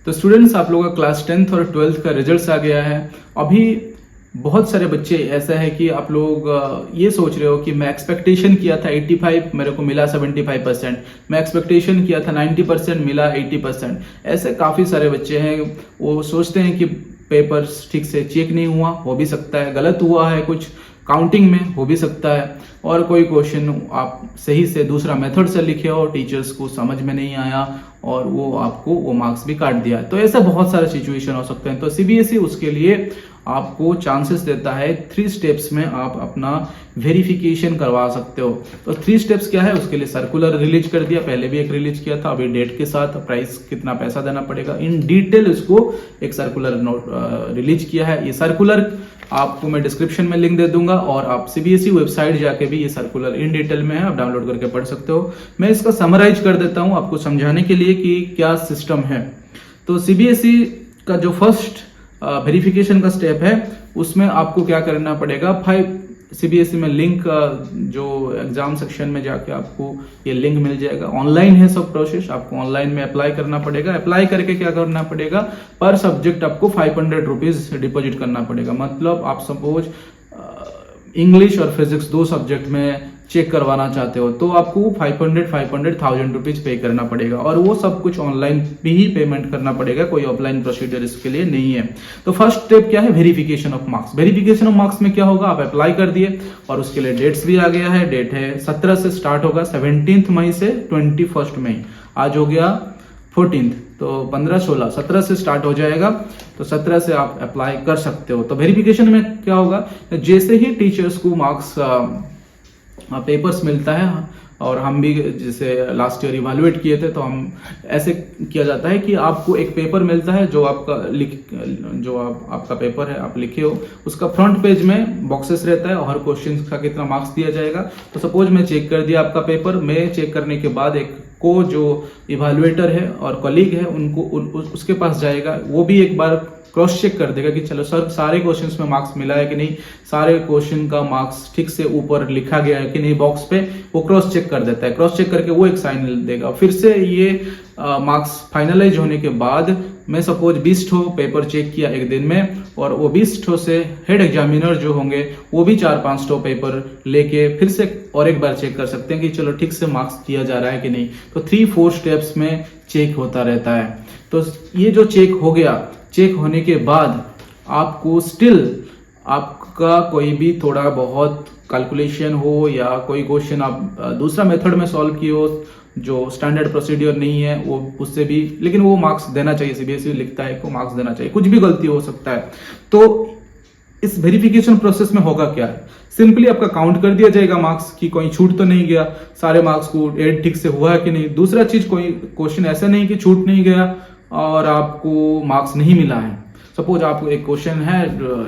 तो स्टूडेंट्स, आप लोगों का क्लास 10th और 12th का रिजल्ट्स आ गया है। अभी बहुत सारे बच्चे ऐसा है कि आप लोग ये सोच रहे हो कि मैं एक्सपेक्टेशन किया था 85, मेरे को मिला 75%, मैं एक्सपेक्टेशन किया था 90%, मिला 80%। ऐसे काफ़ी सारे बच्चे हैं, वो सोचते हैं कि पेपर्स ठीक से चेक नहीं हुआ, हो भी सकता है गलत हुआ है, कुछ काउंटिंग में हो भी सकता है, और कोई क्वेश्चन आप सही से दूसरा मेथड से लिखे हो, टीचर्स को समझ में नहीं आया और वो आपको वो मार्क्स भी काट दिया। तो ऐसा बहुत सारे सिचुएशन हो सकते हैं। तो सीबीएसई उसके लिए आपको चांसेस देता है 3 स्टेप्स में आप अपना वेरिफिकेशन करवा सकते हो। तो 3 स्टेप्स क्या है, उसके लिए सर्कुलर रिलीज कर दिया, पहले भी एक रिलीज किया था, अभी डेट के साथ, प्राइस कितना पैसा देना पड़ेगा, इन डिटेल इसको एक सर्कुलर नोट रिलीज किया है। ये सर्कुलर आपको मैं डिस्क्रिप्शन में लिंक दे दूंगा और आप सीबीएसई वेबसाइट जाके भी ये सर्कुलर इन डिटेल में है, आप डाउनलोड करके पढ़ सकते हो। मैं इसका समराइज कर देता हूं आपको समझाने के लिए कि क्या सिस्टम है। तो सीबीएसई का जो फर्स्ट वेरिफिकेशन का स्टेप है, उसमें आपको क्या करना पड़ेगा, 5 सीबीएसई में लिंक जो एग्जाम सेक्शन में जाके आपको ये लिंक मिल जाएगा। ऑनलाइन है सब प्रोसेस, आपको ऑनलाइन में अप्लाई करना पड़ेगा। अप्लाई करके क्या करना पड़ेगा, पर सब्जेक्ट आपको 500 रुपीज डिपॉजिट करना पड़ेगा। मतलब आप सपोज इंग्लिश और फिजिक्स 2 सब्जेक्ट में चेक करवाना चाहते हो तो आपको 500 रुपीज पे करना पड़ेगा, और वो सब कुछ ऑनलाइन भी ही पेमेंट करना पड़ेगा, कोई ऑफलाइन प्रोसीजर इसके लिए नहीं है। तो फर्स्ट स्टेप क्या है, verification of marks. Verification of marks में क्या होगा, आप अप्लाई कर दिए और उसके लिए डेट्स भी आ गया है। डेट है 17 से स्टार्ट होगा, 17 मई से 21 मई। आज हो गया 14, तो 15, 16, 17 से स्टार्ट हो जाएगा। तो 17 से आप अप्लाई कर सकते हो। तो वेरिफिकेशन में क्या होगा, जैसे ही टीचर्स को मार्क्स पेपर्स मिलता है, और हम भी जैसे लास्ट ईयर इवैल्यूएट किए थे, तो हम ऐसे किया जाता है कि आपको एक पेपर मिलता है जो आपका आपका पेपर है, आप लिखे हो, उसका फ्रंट पेज में बॉक्सेस रहता है और हर क्वेश्चन का कितना मार्क्स दिया जाएगा। तो सपोज मैं चेक कर दिया आपका पेपर, मैं चेक करने के बाद एक को जो इवैल्यूएटर है और कलीग है उनको उसके पास जाएगा, वो भी एक बार क्रॉस चेक कर देगा कि चलो सर सारे क्वेश्चंस में मार्क्स मिला है कि नहीं, सारे क्वेश्चन का मार्क्स ठीक से ऊपर लिखा गया है कि नहीं बॉक्स पे, वो क्रॉस चेक कर देता है। क्रॉस चेक करके वो एक साइन देगा। फिर से ये मार्क्स फाइनलाइज होने के बाद मैं सपोज 20 ठो पेपर चेक किया एक दिन में, और वो 20 ठो से हेड एग्जामिनर जो होंगे वो भी 4-5 ठो पेपर लेके फिर से और एक बार चेक कर सकते हैं कि चलो ठीक से मार्क्स दिया जा रहा है कि नहीं। तो 3-4 स्टेप्स में चेक होता रहता है। तो ये जो चेक हो गया, चेक होने के बाद आपको स्टिल आपका कोई भी थोड़ा बहुत कैलकुलेशन हो या कोई क्वेश्चन आप दूसरा मेथड में सॉल्व किए हो जो स्टैंडर्ड प्रोसीड्यूर नहीं है, वो उससे भी, लेकिन वो मार्क्स देना चाहिए। सीबीएसई लिखता है को मार्क्स देना चाहिए, कुछ भी गलती हो सकता है। तो इस वेरिफिकेशन प्रोसेस में होगा क्या है, सिंपली आपका काउंट कर दिया जाएगा मार्क्स की कोई छूट तो नहीं गया, सारे मार्क्स को ऐड ठीक से हुआ है कि नहीं। दूसरा चीज, कोई क्वेश्चन ऐसा नहीं कि छूट नहीं गया और आपको मार्क्स नहीं मिला है। सपोज आपको एक क्वेश्चन है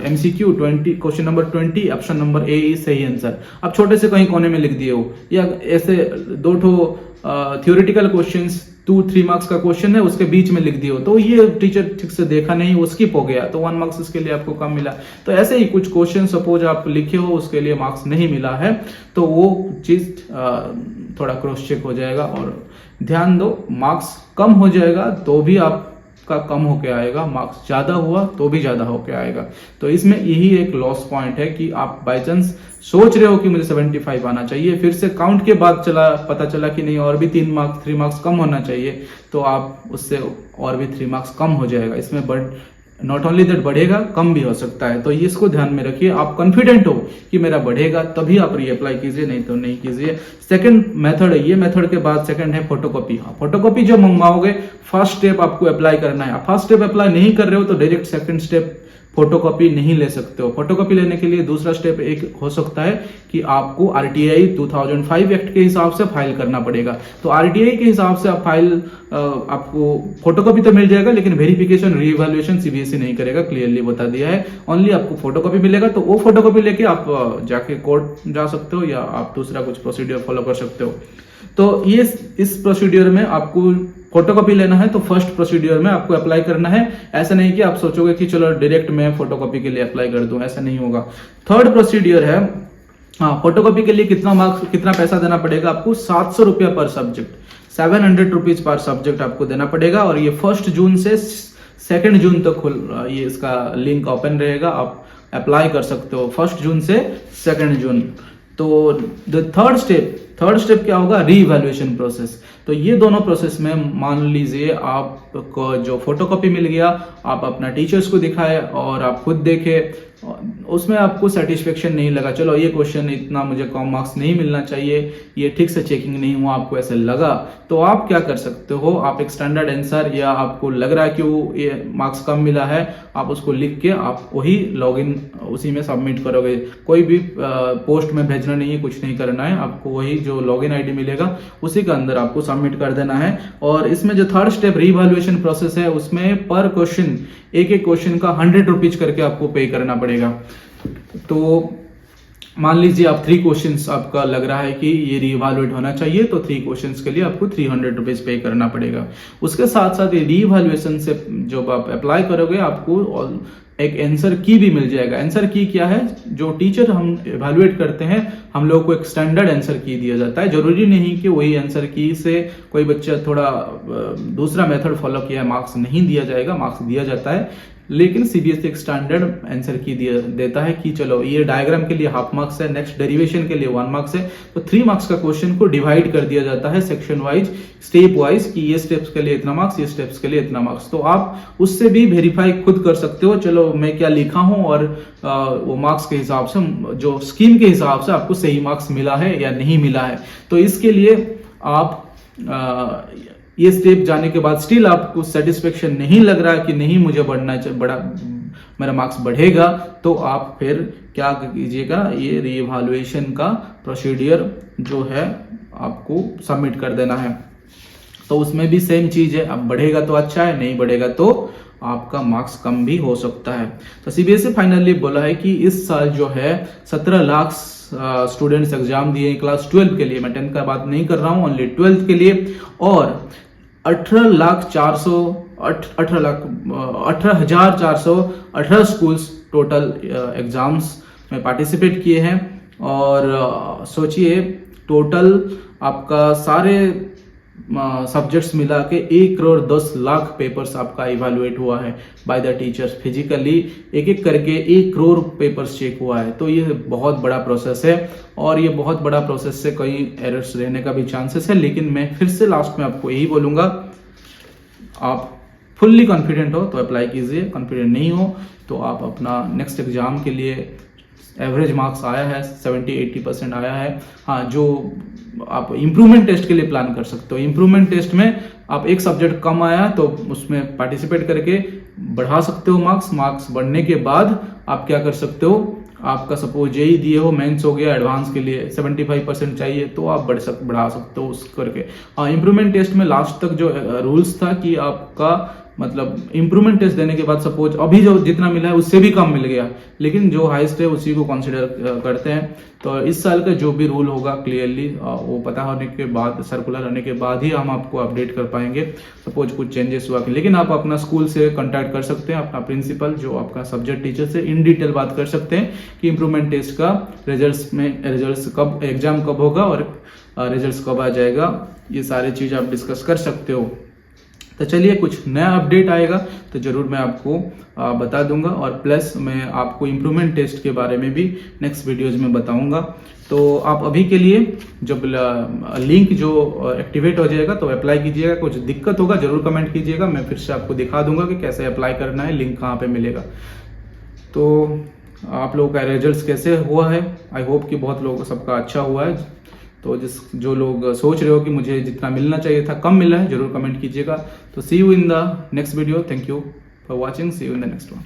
MCQ 20, question number 20, option number A is सही आंसर, आप छोटे से कहीं कोने में लिख दिए हो, या ऐसे 2 ठो थियोरेटिकल क्वेश्चंस 2-3 मार्क्स का क्वेश्चन है उसके बीच में लिख दिए हो, तो ये टीचर ठीक से देखा नहीं, वो स्किप हो गया, तो 1 मार्क्स इसके लिए आपको कम मिला। तो ऐसे ही कुछ क्वेश्चन सपोज आप लिखे हो उसके लिए मार्क्स नहीं मिला है, तो वो चीज थोड़ा क्रॉस चेक हो जाएगा। और ध्यान दो, मार्क्स कम हो जाएगा तो भी आपका कम होके आएगा, मार्क्स ज्यादा हुआ तो भी ज्यादा होके आएगा। तो इसमें यही एक लॉस पॉइंट है कि आप बाय चांस सोच रहे हो कि मुझे 75 आना चाहिए, फिर से काउंट के बाद पता चला कि नहीं और भी 3 मार्क्स कम होना चाहिए, तो आप उससे और भी 3 मार्क्स कम हो जाएगा। इसमें नॉट ओनली दैट बढ़ेगा, कम भी हो सकता है। तो इसको ध्यान में रखिए, आप कॉन्फिडेंट हो कि मेरा बढ़ेगा तभी आप रीअप्लाई कीजिए, नहीं तो नहीं कीजिए। सेकंड मेथड है, ये मेथड के बाद सेकंड है फोटोकॉपी। फोटोकॉपी जो मंगवाओगे, फर्स्ट स्टेप आपको अप्लाई करना है। आप फर्स्ट स्टेप अप्लाई नहीं कर रहे हो तो डायरेक्ट सेकंड स्टेप फोटोकॉपी नहीं ले सकते हो। फोटोकॉपी लेने के लिए दूसरा स्टेप एक हो सकता है कि आपको आरटीआई 2005 एक्ट के हिसाब से फाइल करना पड़ेगा। तो आरटीआई के हिसाब से आप फाइल आपको फोटोकॉपी तो मिल जाएगा, लेकिन वेरिफिकेशन रीइवैल्यूएशन सीबीएसई नहीं करेगा, क्लियरली बता दिया है। ओनली आपको फोटोकॉपी मिलेगा, तो वो फोटोकॉपी लेके आप जाके कोर्ट जा सकते हो या आप दूसरा कुछ प्रोसीड्यूर फॉलो कर सकते हो। तो ये इस प्रोसीड्यूर में आपको फोटोकॉपी लेना है, तो फर्स्ट प्रोसीड्यूर में आपको अप्लाई करना है। ऐसा नहीं कि आप सोचोगे कि चलो डायरेक्ट मैं फोटोकॉपी के लिए अप्लाई कर दूं, ऐसा नहीं होगा। थर्ड प्रोसीड्यूर है, हाँ, फोटोकॉपी के लिए कितना पैसा देना पड़ेगा आपको, 700 रुपया पर सब्जेक्ट। 700 रुपीज पर सब्जेक्ट आपको देना पड़ेगा। और ये 1 जून से 2 जून तक ये इसका लिंक ओपन रहेगा, आप अप्लाई कर सकते हो 1 जून से 2 जून। तो द थर्ड स्टेप क्या होगा, रीइवैल्यूएशन प्रोसेस। तो ये दोनों प्रोसेस में मान लीजिए आपको जो फोटोकॉपी मिल गया, आप अपना टीचर्स को दिखाए और आप खुद देखे, उसमें आपको सेटिस्फेक्शन नहीं लगा, चलो ये क्वेश्चन इतना मुझे कम मार्क्स नहीं मिलना चाहिए, ये ठीक से चेकिंग नहीं हुआ, आपको ऐसे लगा, तो आप क्या कर सकते हो, आप एक स्टैंडर्ड आंसर या आपको लग रहा है कि वो ये मार्क्स कम मिला है, आप उसको लिख के आप वही लॉगिन उसी में सबमिट करोगे। कोई भी पोस्ट में भेजना नहीं है, कुछ नहीं करना है, आपको वही जो लॉगिन आईडी मिलेगा उसी के अंदर आपको सबमिट कर देना है। और इसमें जो थर्ड स्टेप रीइवैल्यूएशन प्रोसेस है, उसमें पर क्वेश्चन एक क्वेश्चन का 100 रुपीज करके आपको पे करना पड़ेगा। तो मान लीजिए आप 3 क्वेश्चंस आपका लग रहा है कि ये रीइवैल्यूएट होना चाहिए, तो 3 क्वेश्चंस के लिए आपको 300 रुपीज पे करना पड़ेगा। उसके साथ साथ ये रीइवैल्यूएशन से जब आप अप्लाई करोगे, आपको एक आंसर की भी मिल जाएगा। आंसर की क्या है, जो टीचर हम इवैल्यूएट करते हैं, हम लोग को एक स्टैंडर्ड आंसर की दिया जाता है। जरूरी नहीं कि वही आंसर की से कोई बच्चा थोड़ा दूसरा मेथड फॉलो किया है, मार्क्स नहीं दिया जाएगा, मार्क्स दिया जाता है। लेकिन सीबीएसई एक स्टैंडर्ड आंसर की देता है कि चलो ये डायग्राम के लिए हाफ मार्क्स है, नेक्स्ट डेरिवेशन के लिए 1 मार्क्स है, तो 3 मार्क्स का क्वेश्चन को डिवाइड कर दिया जाता है सेक्शन वाइज, स्टेप वाइज, कि ये स्टेप्स के लिए इतना मार्क्स, ये स्टेप्स के लिए इतना मार्क्स। तो आप उससे भी वेरीफाई खुद कर सकते हो, चलो मैं क्या लिखा हूं और वो मार्क्स के हिसाब से, जो स्कीम के हिसाब से आपको सही मार्क्स मिला है या नहीं मिला है। तो इसके लिए आप ये स्टेप जाने के बाद स्टिल आपको सेटिस्फेक्शन नहीं लग रहा है कि नहीं मुझे मेरा मार्क्स बढ़ेगा, तो आप फिर क्या कीजिएगा, ये रीइवैल्यूएशन का प्रोसीडियर जो है आपको सबमिट कर देना है। तो उसमें भी सेम चीज है, अब बढ़ेगा तो अच्छा है, नहीं बढ़ेगा तो आपका मार्क्स कम भी हो सकता है। तो सीबीएसई फाइनली बोला है कि इस साल जो है 17 लाख स्टूडेंट्स एग्जाम दिए क्लास 12 के लिए, मैं 10 का बात नहीं कर रहा हूं, ओनली 12 के लिए, और 18,418 स्कूल्स टोटल एग्जाम्स में पार्टिसिपेट किए हैं। और सोचिए टोटल आपका सारे सब्जेक्ट्स मिला के 1,10,00,000 पेपर्स आपका इवैल्यूएट हुआ है बाय द टीचर्स। फिजिकली एक करके 1 करोड़ पेपर्स चेक हुआ है। तो ये बहुत बड़ा प्रोसेस है, और ये बहुत बड़ा प्रोसेस से कई एरर्स रहने का भी चांसेस है। लेकिन मैं फिर से लास्ट में आपको यही बोलूंगा, आप फुल्ली कॉन्फिडेंट हो तो अप्लाई कीजिए, कॉन्फिडेंट नहीं हो तो आप अपना नेक्स्ट एग्जाम के लिए, एवरेज मार्क्स आया है 70-80% आया है, हाँ, जो आप इम्प्रूवमेंट टेस्ट के लिए प्लान कर सकते हो। इम्प्रूवमेंट टेस्ट में आप एक सब्जेक्ट कम आया तो उसमें पार्टिसिपेट करके बढ़ा सकते हो मार्क्स बढ़ने के बाद आप क्या कर सकते हो, आपका सपोज जेई दिए हो, मेंस हो गया, एडवांस के लिए 75% चाहिए तो आप बढ़ा सकते हो उस करके। हाँ, इम्प्रूवमेंट टेस्ट में लास्ट तक जो रूल्स था कि आपका मतलब इम्प्रूवमेंट टेस्ट देने के बाद सपोज अभी जो जितना मिला है उससे भी कम मिल गया, लेकिन जो हाईएस्ट है उसी को कंसिडर करते हैं। तो इस साल का जो भी रूल होगा क्लियरली वो पता होने के बाद, सर्कुलर होने के बाद ही हम आपको अपडेट कर पाएंगे। सपोज कुछ चेंजेस हुआ, लेकिन आप अपना स्कूल से कांटेक्ट कर सकते हैं, अपना प्रिंसिपल जो आपका सब्जेक्ट टीचर से इन डिटेल बात कर सकते हैं कि इम्प्रूवमेंट टेस्ट का रिजल्ट्स कब, एग्जाम कब होगा और रिजल्ट्स कब आ जाएगा, ये सारी चीज आप डिस्कस कर सकते हो। तो चलिए, कुछ नया अपडेट आएगा तो जरूर मैं आपको बता दूंगा, और प्लस मैं आपको इम्प्रूवमेंट टेस्ट के बारे में भी नेक्स्ट वीडियोज में बताऊंगा। तो आप अभी के लिए जब लिंक जो एक्टिवेट हो जाएगा तो अप्लाई कीजिएगा। कुछ दिक्कत होगा जरूर कमेंट कीजिएगा, मैं फिर से आपको दिखा दूंगा कि कैसे अप्लाई करना है, लिंक कहाँ पे मिलेगा। तो आप लोगों का रिजल्ट कैसे हुआ है, आई होप कि बहुत लोगों का सबका अच्छा हुआ है। तो जो लोग सोच रहे हो कि मुझे जितना मिलना चाहिए था कम मिला है, जरूर कमेंट कीजिएगा। तो see you in the next video, thank you for watching, see you in the next one.